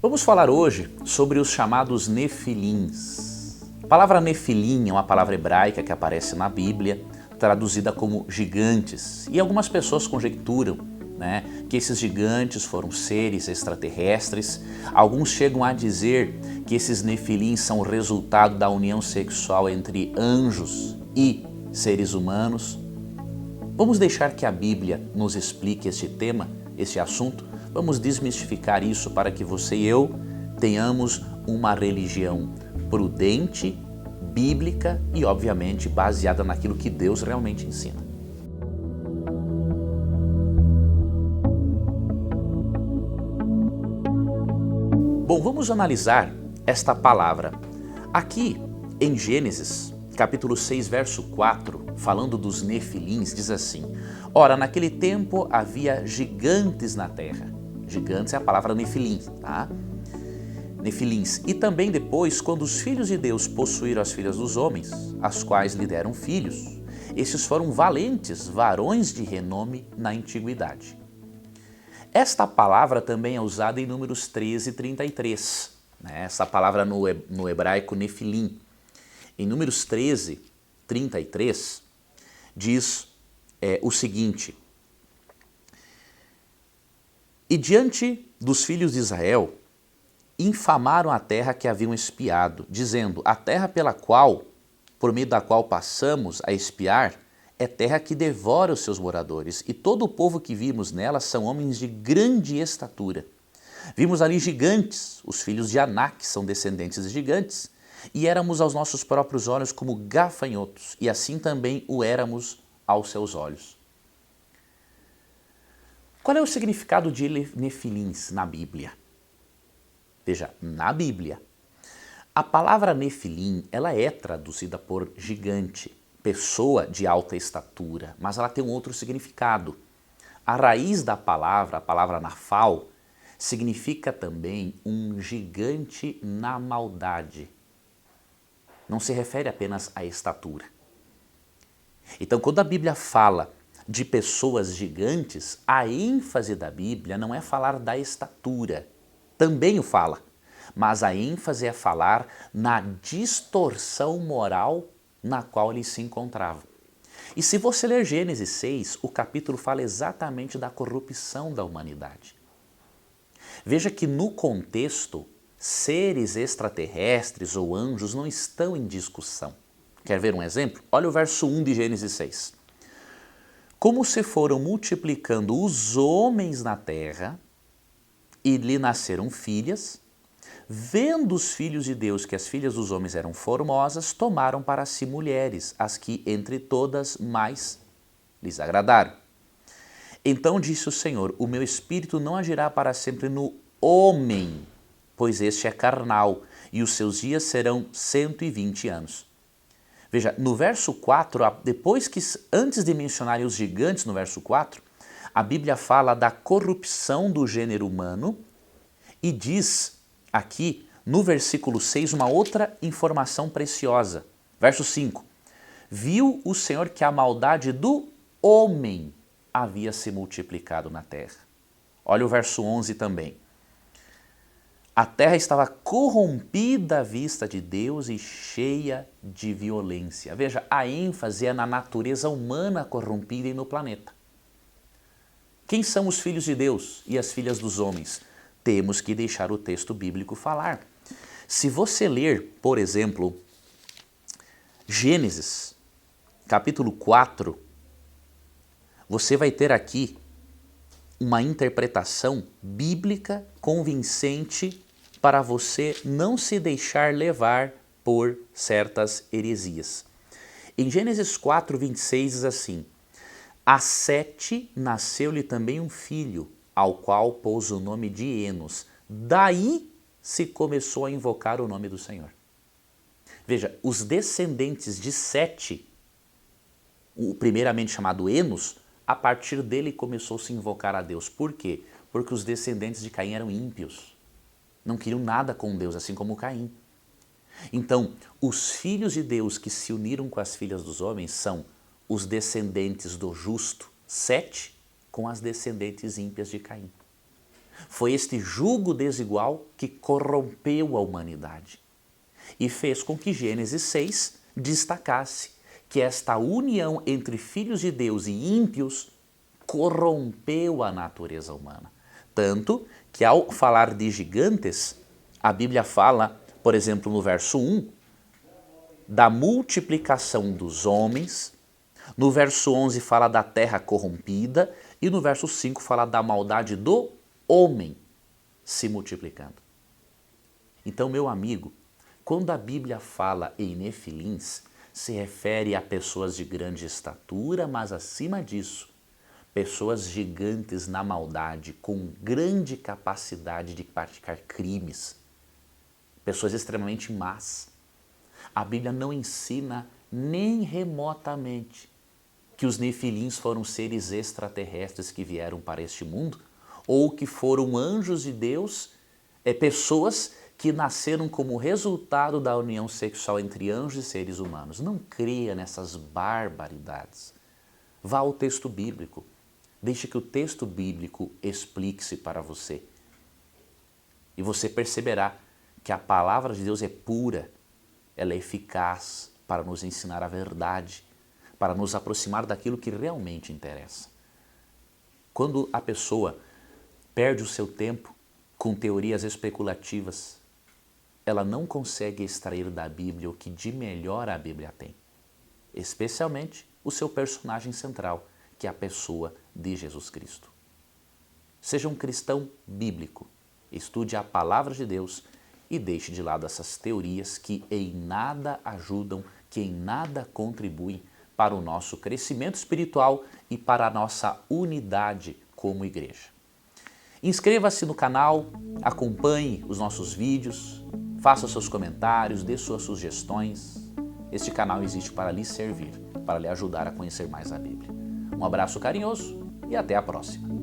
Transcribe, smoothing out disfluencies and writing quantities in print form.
Vamos falar hoje sobre os chamados nefilins. A palavra nefilim é uma palavra hebraica que aparece na Bíblia, traduzida como gigantes. E algumas pessoas conjecturam, que esses gigantes foram seres extraterrestres. Alguns chegam a dizer que esses nefilins são o resultado da união sexual entre anjos e seres humanos. Vamos deixar que a Bíblia nos explique este tema, este assunto. Vamos desmistificar isso para que você e eu tenhamos uma religião prudente, bíblica e, obviamente, baseada naquilo que Deus realmente ensina. Bom, vamos analisar esta palavra. Aqui em Gênesis, capítulo 6, verso 4, falando dos nefilins, diz assim: Ora, naquele tempo havia gigantes na terra. Gigantes é a palavra nefilim, tá? Nefilins. E também depois, quando os filhos de Deus possuíram as filhas dos homens, as quais lhe deram filhos, estes foram valentes, varões de renome na antiguidade. Esta palavra também é usada em Números 13, 33. Essa palavra no hebraico nefilim. Em Números 13, 33, diz o seguinte: E diante dos filhos de Israel, infamaram a terra que haviam espiado, dizendo: A terra por meio da qual passamos a espiar, é terra que devora os seus moradores, e todo o povo que vimos nela são homens de grande estatura. Vimos ali gigantes, os filhos de Anak são descendentes de gigantes, e éramos aos nossos próprios olhos como gafanhotos, e assim também o éramos aos seus olhos. Qual é o significado de nefilins na Bíblia? Veja, na Bíblia, a palavra nefilim, ela é traduzida por gigante, pessoa de alta estatura, mas ela tem um outro significado. A raiz da palavra, a palavra nafal, significa também um gigante na maldade. Não se refere apenas à estatura. Então, quando a Bíblia fala de pessoas gigantes, a ênfase da Bíblia não é falar da estatura, também o fala, mas a ênfase é falar na distorção moral na qual eles se encontravam. E se você ler Gênesis 6, o capítulo fala exatamente da corrupção da humanidade. Veja que no contexto, seres extraterrestres ou anjos não estão em discussão. Quer ver um exemplo? Olha o verso 1 de Gênesis 6. Como se foram multiplicando os homens na terra, e lhe nasceram filhas, vendo os filhos de Deus que as filhas dos homens eram formosas, tomaram para si mulheres, as que entre todas mais lhes agradaram. Então disse o Senhor: O meu espírito não agirá para sempre no homem, pois este é carnal, e os seus dias serão 120 anos. Veja, no verso 4, antes de mencionarem os gigantes no verso 4, a Bíblia fala da corrupção do gênero humano e diz aqui no versículo 6 uma outra informação preciosa. Verso 5, viu o Senhor que a maldade do homem havia se multiplicado na terra. Olha o verso 11 também. A terra estava corrompida à vista de Deus e cheia de violência. Veja, a ênfase é na natureza humana corrompida e no planeta. Quem são os filhos de Deus e as filhas dos homens? Temos que deixar o texto bíblico falar. Se você ler, por exemplo, Gênesis, capítulo 4, você vai ter aqui uma interpretação bíblica convincente para você não se deixar levar por certas heresias. Em Gênesis 4, 26 diz assim: A Sete nasceu-lhe também um filho, ao qual pôs o nome de Enos. Daí se começou a invocar o nome do Senhor. Veja, os descendentes de Sete, o primeiramente chamado Enos, a partir dele começou a se invocar a Deus. Por quê? Porque os descendentes de Caim eram ímpios. Não queriam nada com Deus, assim como Caim. Então, os filhos de Deus que se uniram com as filhas dos homens são os descendentes do justo, Sete, com as descendentes ímpias de Caim. Foi este jugo desigual que corrompeu a humanidade e fez com que Gênesis 6 destacasse que esta união entre filhos de Deus e ímpios corrompeu a natureza humana. Tanto que ao falar de gigantes, a Bíblia fala, por exemplo, no verso 1, da multiplicação dos homens, no verso 11 fala da terra corrompida e no verso 5 fala da maldade do homem se multiplicando. Então, meu amigo, quando a Bíblia fala em nefilins, se refere a pessoas de grande estatura, mas acima disso, pessoas gigantes na maldade, com grande capacidade de praticar crimes, pessoas extremamente más. A Bíblia não ensina nem remotamente que os nefilins foram seres extraterrestres que vieram para este mundo, ou que foram anjos de Deus, pessoas que nasceram como resultado da união sexual entre anjos e seres humanos. Não creia nessas barbaridades. Vá ao texto bíblico. Deixe que o texto bíblico explique-se para você. E você perceberá que a palavra de Deus é pura, ela é eficaz para nos ensinar a verdade, para nos aproximar daquilo que realmente interessa. Quando a pessoa perde o seu tempo com teorias especulativas, ela não consegue extrair da Bíblia o que de melhor a Bíblia tem, especialmente o seu personagem central, que é a pessoa de Jesus Cristo. Seja um cristão bíblico, estude a palavra de Deus e deixe de lado essas teorias que em nada ajudam, que em nada contribuem para o nosso crescimento espiritual e para a nossa unidade como igreja. Inscreva-se no canal, acompanhe os nossos vídeos, faça seus comentários, dê suas sugestões. Este canal existe para lhe servir, para lhe ajudar a conhecer mais a Bíblia. Um abraço carinhoso e até a próxima.